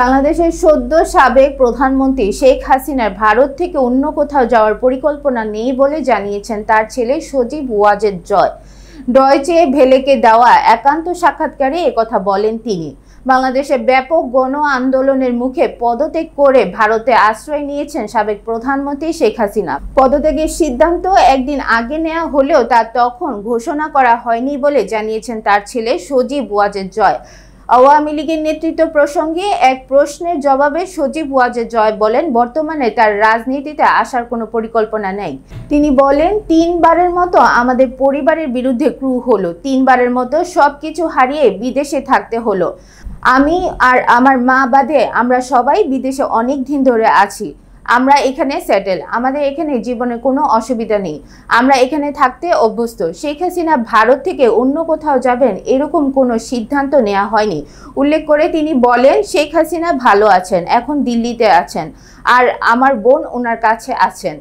বাংলাদেশের সদ্য সাবেক প্রধানমন্ত্রী শেখ হাসিনার ভারত থেকে অন্য কোথাও যাওয়ার পরিকল্পনা নেই বলে জানিয়েছেন তার ছেলে সজীব ওয়াজেদ জয়। ডয়চে ভেলেকে দেওয়া একান্ত সাক্ষাৎকারে একথা বলেন তিনি। বাংলাদেশে ব্যাপক গণ আন্দোলনের মুখে পদত্যাগ করে ভারতে আশ্রয় নিয়েছেন সাবেক প্রধানমন্ত্রী শেখ হাসিনা। পদত্যাগের সিদ্ধান্ত একদিন আগে নেওয়া হলেও তা তখন ঘোষণা করা হয়নি বলে জানিয়েছেন তার ছেলে সজীব ওয়াজেদ জয়। আওয়ামী লীগের নেতৃত্ব প্রসঙ্গে এক প্রশ্নের জবাবে সজীব ওয়াজেদ জয় বলেন, বর্তমানে তার রাজনীতিতে আসার কোনো পরিকল্পনা নেই। তিনি বলেন, 3 বারের মতো আমাদের পরিবারের বিরুদ্ধে ক্রু হলো, 3 বারের মতো সবকিছু হারিয়ে বিদেশে থাকতে হলো। আমি আর আমার মা বাদে আমরা সবাই বিদেশে অনেক দিন ধরে আছি। আমরা এখানে সেটেল, আমাদের এখানে জীবনে কোনো অসুবিধা নেই, আমরা এখানে থাকতে অভ্যস্ত। শেখ হাসিনা ভারত থেকে অন্য কোথাও যাবেন এরকম কোনো সিদ্ধান্ত নেওয়া হয়নি। উল্লেখ করে তিনি বলেন, শেখ হাসিনা ভালো আছেন, এখন দিল্লিতে আছেন, আর আমার বোন ওনার কাছে আছেন।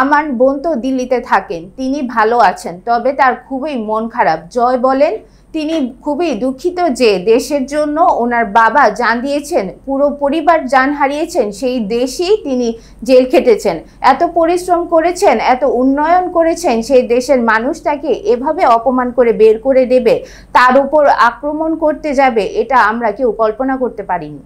আমার বোন তো দিল্লিতে থাকেন, তিনি ভালো আছেন, তবে তার খুবই মন খারাপ। জয় বলেন, তিনি খুবই দুঃখিত যে দেশের জন্য ওনার বাবা জান দিয়েছেন, পুরো পরিবার জান হারিয়েছেন, সেই দেশেই তিনি জেল খেটেছেন, এত পরিশ্রম করেছেন, এত উন্নয়ন করেছেন, সেই দেশের মানুষ তাকে এভাবে অপমান করে বের করে দেবে, তার উপর আক্রমণ করতে যাবে, এটা আমরা কেউ কল্পনা করতে পারিনি।